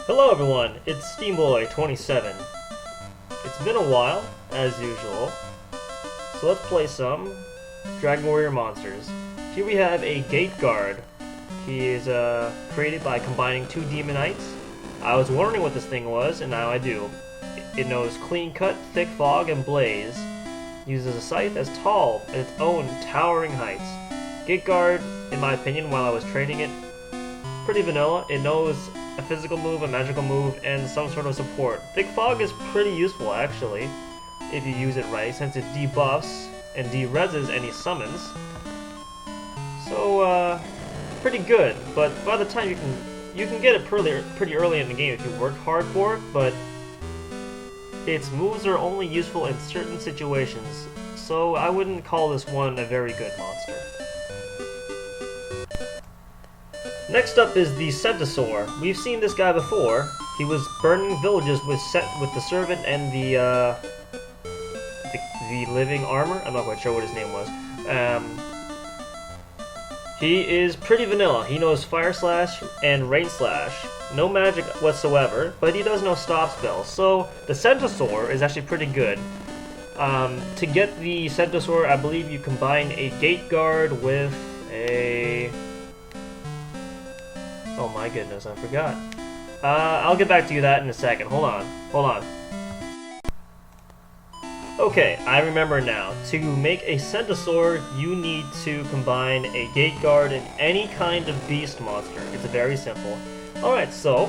Hello everyone, it's Steamboy27. It's been a while, as usual, so let's play some Dragon Warrior Monsters. Here we have a Gate Guard. He is created by combining two Demonites. I was wondering what this thing was, and now I do. It knows Clean Cut, Thick Fog, and Blaze. Uses a scythe as tall at its own towering heights. Gate Guard, in my opinion, while I was training it, pretty vanilla. It knows a physical move, a magical move, and some sort of support. Thick Fog is pretty useful, actually, if you use it right, since it debuffs and de-reses any summons. So, pretty good, but by the time you can get it pretty early in the game if you work hard for it, but its moves are only useful in certain situations, so I wouldn't call this one a very good monster. Next up is the Centaur. We've seen this guy before. He was burning villages with the servant and the living armor. I'm not quite sure what his name was. He is pretty vanilla. He knows Fire Slash and Rain Slash. No magic whatsoever, but he does know stop spells. So the Centaur is actually pretty good. To get the Centaur, I believe you combine a Gate Guard with a... Oh my goodness, I forgot. I'll get back to you that in a second. Hold on. Okay, I remember now. To make a Centaur, you need to combine a Gate Guard and any kind of beast monster. It's very simple. Alright, so,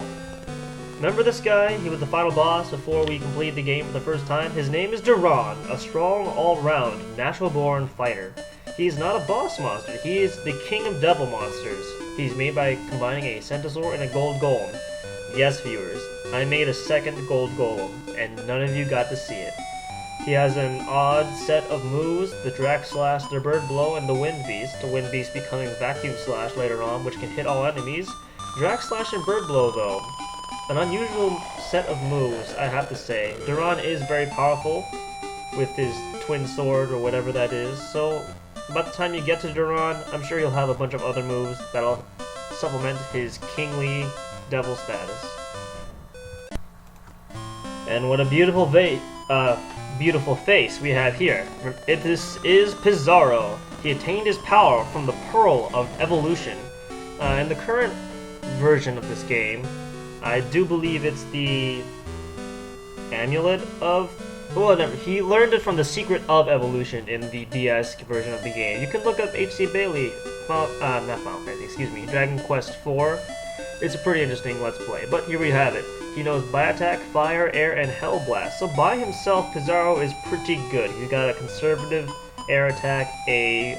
remember this guy? He was the final boss before we completed the game for the first time. His name is Duran, a strong, all-round, natural-born fighter. He's not a boss monster. He is the king of devil monsters. He's made by combining a Centaur and a Gold Golem. Yes, viewers, I made a second Gold Golem, and none of you got to see it. He has an odd set of moves, the Drac Slash, the Bird Blow, and the Wind Beast. The Wind Beast becoming Vacuum Slash later on, which can hit all enemies. Drac Slash and Bird Blow, though. An unusual set of moves, I have to say. Duran is very powerful with his twin sword, or whatever that is, so by the time you get to Duran, I'm sure he'll have a bunch of other moves that'll supplement his kingly devil status. And what a beautiful face we have here. This is Pizarro. He attained his power from the Pearl of Evolution. In the current version of this game, I do believe it's the Amulet of... Well, whatever. He learned it from the Secret of Evolution in the DS version of the game. You can look up H.C. Bailey, Dragon Quest IV. It's a pretty interesting Let's Play, but here we have it. He knows Bite Attack, Fire, Air, and Hell Blast. So by himself, Pizarro is pretty good. He's got a conservative Air Attack, a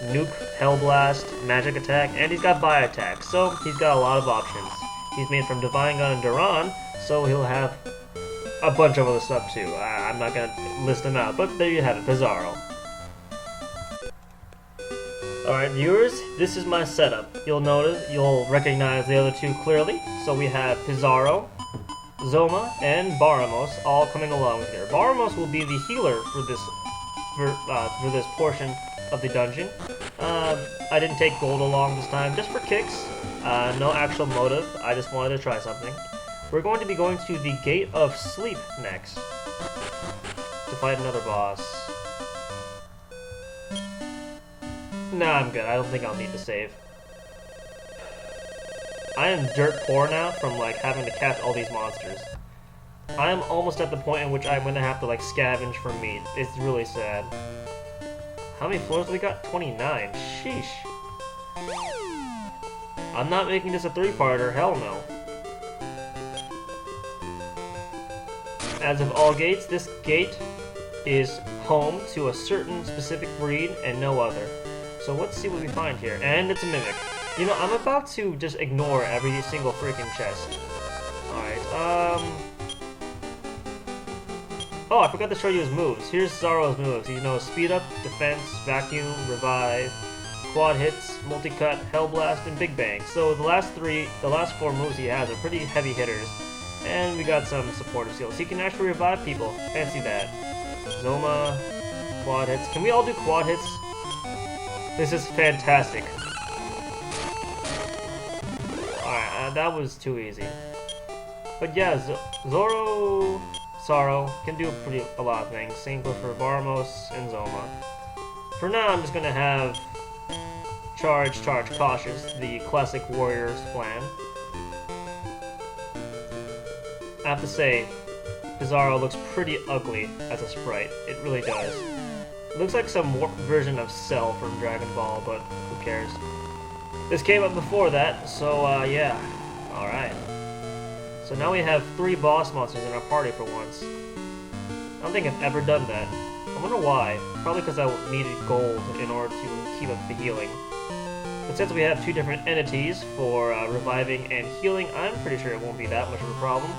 Nuke, Hell Blast, Magic Attack, and he's got Bite Attack. So he's got a lot of options. He's made from Divine Gun and Duran, so he'll have a bunch of other stuff too. I'm not gonna list them out, but there you have it, Pizarro. Alright viewers, this is my setup. You'll recognize the other two clearly. So we have Pizarro, Zoma, and Baramos all coming along here. Baramos will be the healer for this portion of the dungeon. I didn't take gold along this time, just for kicks. No actual motive, I just wanted to try something. We're going to be going to the Gate of Sleep next to fight another boss. Nah, I'm good. I don't think I'll need to save. I am dirt poor now from having to catch all these monsters. I am almost at the point in which I'm gonna have to scavenge for meat. It's really sad. How many floors do we got? 29. Sheesh. I'm not making this a 3-parter. Hell no. As of all gates, this gate is home to a certain specific breed and no other. So let's see what we find here. And it's a Mimic. You know, I'm about to just ignore every single freaking chest. Alright, Oh, I forgot to show you his moves. Here's Zorro's moves. He knows Speed Up, Defense, Vacuum, Revive, Quad Hits, Multi-Cut, Hell Blast, and Big Bang. So the last 4 moves he has are pretty heavy hitters. And we got some supportive skills. He can actually revive people. Fancy that. Zoma, Quad Hits. Can we all do Quad Hits? This is fantastic. Alright, that was too easy. But yeah, Zoro, Sorrow can do a lot of things. Same goes for Barmos and Zoma. For now, I'm just gonna have Charge, Cautious, the classic Warriors plan. I have to say, Pizarro looks pretty ugly as a sprite. It really does. It looks like some warped version of Cell from Dragon Ball, but who cares? This came up before that, so yeah. Alright. So now we have 3 boss monsters in our party for once. I don't think I've ever done that. I wonder why. Probably because I needed gold in order to keep up the healing. But since we have 2 different entities for reviving and healing, I'm pretty sure it won't be that much of a problem.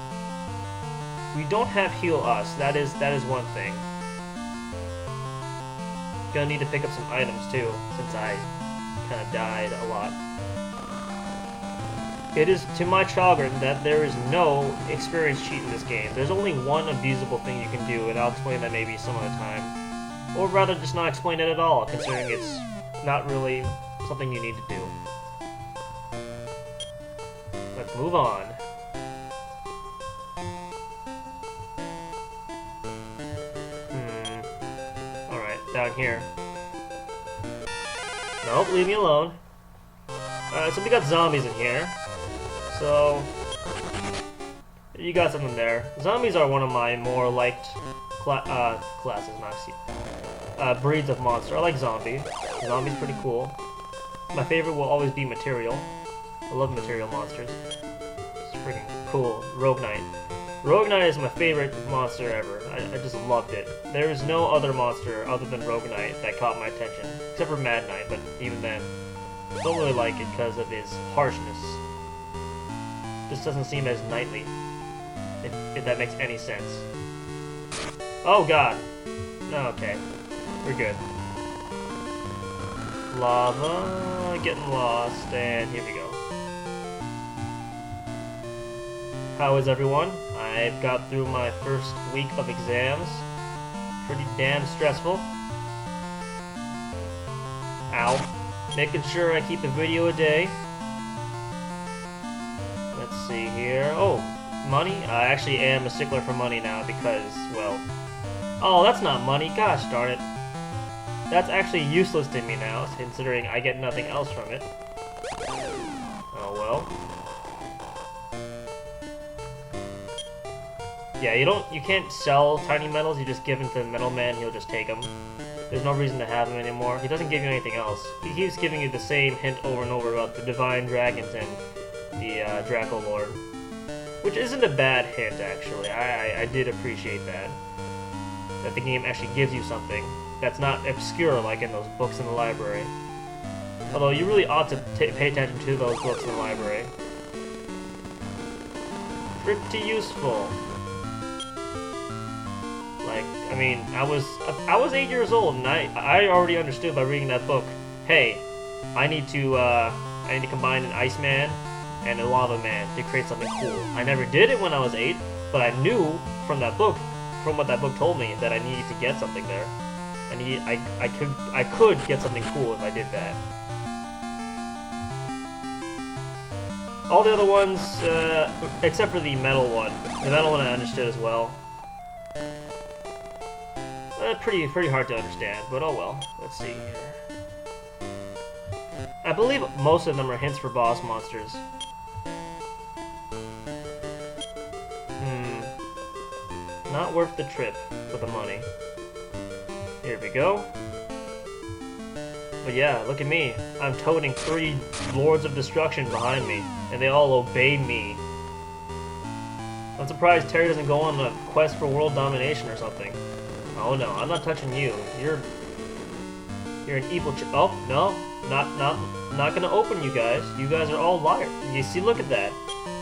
We don't have Heal Us. That is one thing. Gonna need to pick up some items too, since I kind of died a lot. It is to my chagrin that there is no experience cheat in this game. There's only one abusable thing you can do, and I'll explain that maybe some other time. Or rather, just not explain it at all, considering it's not really something you need to do. Let's move on. Alright, down here. Nope, leave me alone. Alright, so we got zombies in here. So, you got something there. Zombies are one of my more liked classes, not breeds of monster. I like zombie. Zombie's pretty cool. My favorite will always be material. I love material monsters. It's freaking cool. Rogue Knight. Rogue Knight is my favorite monster ever. I just loved it. There is no other monster other than Rogue Knight that caught my attention. Except for Mad Knight, but even then. Don't really like it because of his harshness. Just doesn't seem as knightly, if that makes any sense. Oh god. Okay. We're good. Lava, getting lost, and here we go. How is everyone? I've got through my first week of exams. Pretty damn stressful. Ow. Making sure I keep a video a day. Let's see here. Oh, money? I actually am a stickler for money now because, well... Oh, that's not money. Gosh darn it. That's actually useless to me now, considering I get nothing else from it. Oh well. Yeah, you can't sell tiny metals, you just give them to the metal man, he'll just take them. There's no reason to have him anymore. He doesn't give you anything else. He keeps giving you the same hint over and over about the divine dragons and the Draco Lord. Which isn't a bad hint, actually. I did appreciate that. That the game actually gives you something that's not obscure like in those books in the library. Although you really ought to pay attention to those books in the library. Pretty useful. Like, I mean, I was 8 years old, and I already understood by reading that book. Hey, I need to combine an Iceman and a Lava Man to create something cool. I never did it when I was 8, but I knew from that book, from what that book told me, that I needed to get something there. I could get something cool if I did that. All the other ones, except for the metal one. The metal one I understood as well. Pretty hard to understand, but oh well. Let's see here. I believe most of them are hints for boss monsters. Not worth the trip for the money. Here we go. But yeah, look at me. I'm toting 3 Lords of Destruction behind me, and they all obey me. I'm surprised Terry doesn't go on a quest for world domination or something. Oh no, I'm not touching you. You're an evil oh, no. Not gonna open you guys. You guys are all liars. You see, look at that.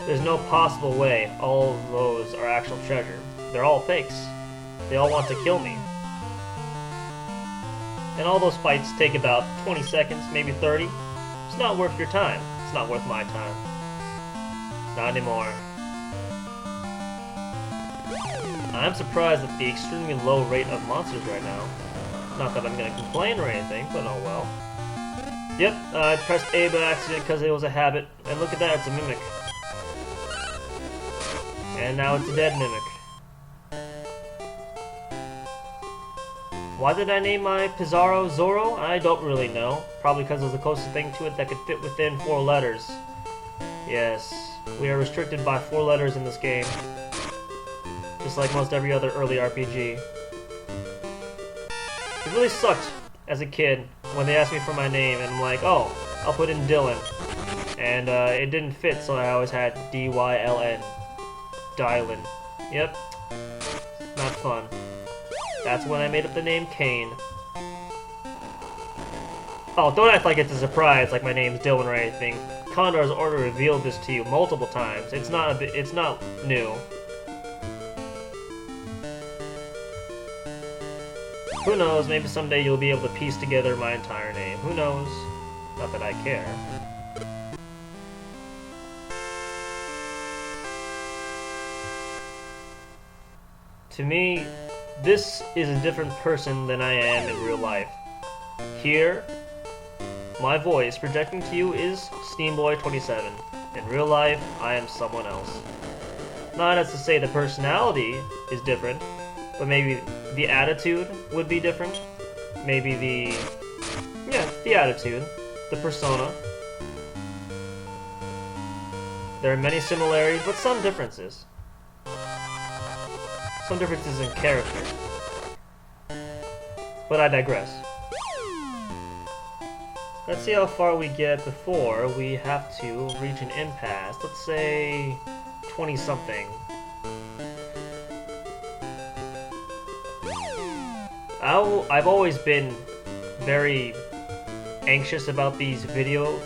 There's no possible way all of those are actual treasure. They're all fakes. They all want to kill me. And all those fights take about 20 seconds, maybe 30. It's not worth your time. It's not worth my time. Not anymore. I'm surprised at the extremely low rate of monsters right now. Not that I'm gonna complain or anything, but oh well. Yep, I pressed A by accident because it was a habit. And look at that, it's a mimic. And now it's a dead mimic. Why did I name my Pizarro Zorro? I don't really know. Probably because it was the closest thing to it that could fit within 4 letters. Yes, we are restricted by 4 letters in this game. Just like most every other early RPG. It really sucked as a kid when they asked me for my name and I'm like, oh, I'll put in Dylan. And it didn't fit, so I always had D-Y-L-N. Dylan. Yep. Not fun. That's when I made up the name Kane. Oh, don't act like it's a surprise, like my name's Dylan or anything. Condor's already revealed this to you multiple times. It's not new. Who knows, maybe someday you'll be able to piece together my entire name. Who knows? Not that I care. To me, this is a different person than I am in real life. Here, my voice projecting to you is Steamboy27. In real life, I am someone else. Not as to say the personality is different, but maybe the attitude would be different. Maybe the attitude, the persona. There are many similarities, but some differences. Some differences in character. But I digress. Let's see how far we get before we have to reach an impasse. Let's say 20-something. I've always been very anxious about these videos,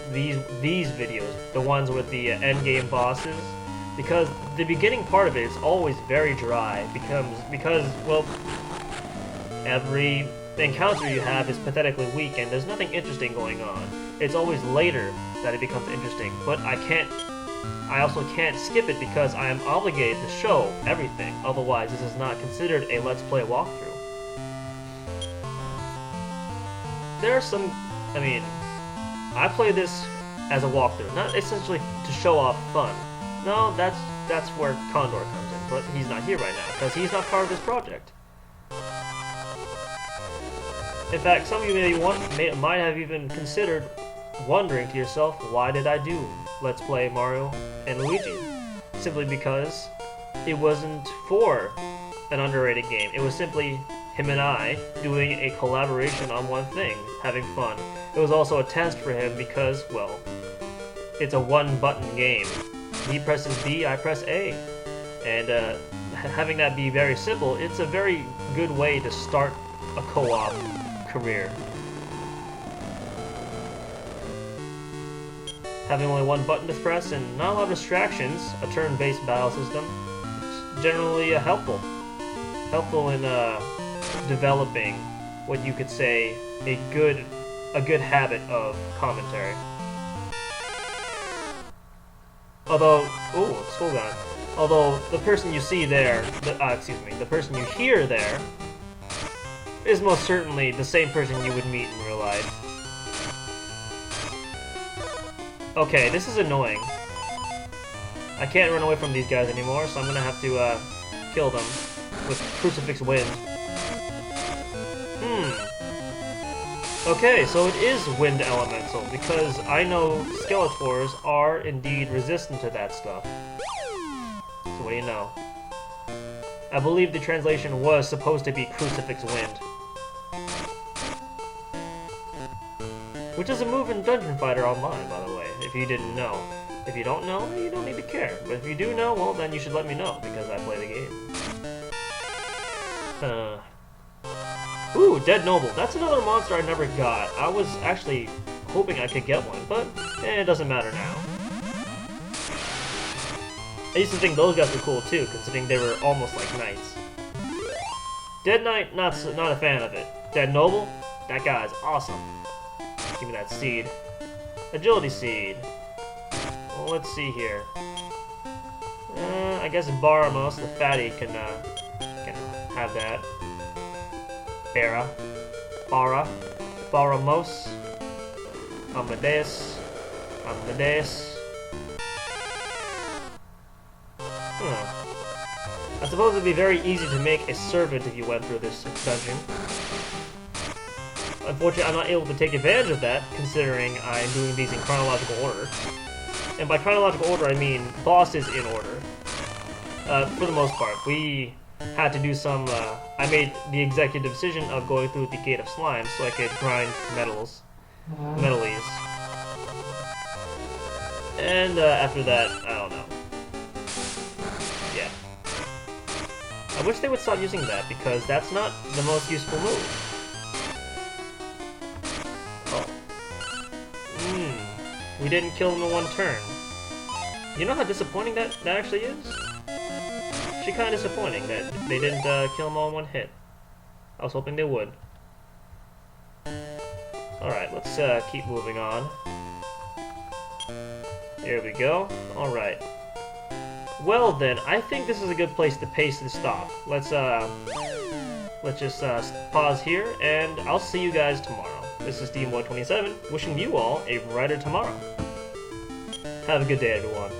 the ones with the endgame bosses, because the beginning part of it is always very dry, because well, every encounter you have is pathetically weak and there's nothing interesting going on. It's always later that it becomes interesting, but I also can't skip it because I am obligated to show everything, otherwise this is not considered a Let's Play walkthrough. There are some, I play this as a walkthrough, not essentially to show off fun. No, that's where Condor comes in, but he's not here right now, because he's not part of this project. In fact, some of you might have even considered wondering to yourself, why did I do Let's Play Mario and Luigi? Simply because it wasn't for an underrated game. It was simply him and I doing a collaboration on one thing, having fun. It was also a test for him because, well, it's a one-button game. He presses B, I press A. And having that be very simple, it's a very good way to start a co-op career. Having only one button to press and not a lot of distractions, a turn-based battle system, it's generally helpful in developing what you could say a good habit of commentary. Although, ooh, school gun. Although the person you see there, the person you hear there, is most certainly the same person you would meet in real life. Okay, this is annoying. I can't run away from these guys anymore, so I'm gonna have to kill them with Crucifix Wind. Okay, so it is Wind Elemental, because I know Skeletors are indeed resistant to that stuff. So what do you know? I believe the translation was supposed to be Crucifix Wind. Which is a move in Dungeon Fighter Online, by the way, if you didn't know. If you don't know, you don't need to care. But if you do know, well, then you should let me know, because I play the game. Ooh, Dead Noble. That's another monster I never got. I was actually hoping I could get one, but it doesn't matter now. I used to think those guys were cool too, considering they were almost like knights. Dead Knight, not a fan of it. Dead Noble, that guy's awesome. Give me that seed. Agility seed. Well, let's see here. I guess Baramos, the fatty, can have that. Baramos, Amadeus. I suppose it'd be very easy to make a servant if you went through this dungeon. Unfortunately, I'm not able to take advantage of that, considering I'm doing these in chronological order. And by chronological order, I mean bosses in order. For the most part, we had to do some, I made the executive decision of going through the Gate of Slime so I could grind metals. Metalies. And after that, I don't know. Yeah. I wish they would stop using that, because that's not the most useful move. Oh. We didn't kill him in one turn. You know how disappointing that actually is? Actually kinda disappointing that they didn't kill him all in one hit. I was hoping they would. Alright, let's keep moving on. There we go. Alright. Well then, I think this is a good place to pace this stop. Let's just pause here, and I'll see you guys tomorrow. This is Demoy27, wishing you all a brighter tomorrow. Have a good day, everyone.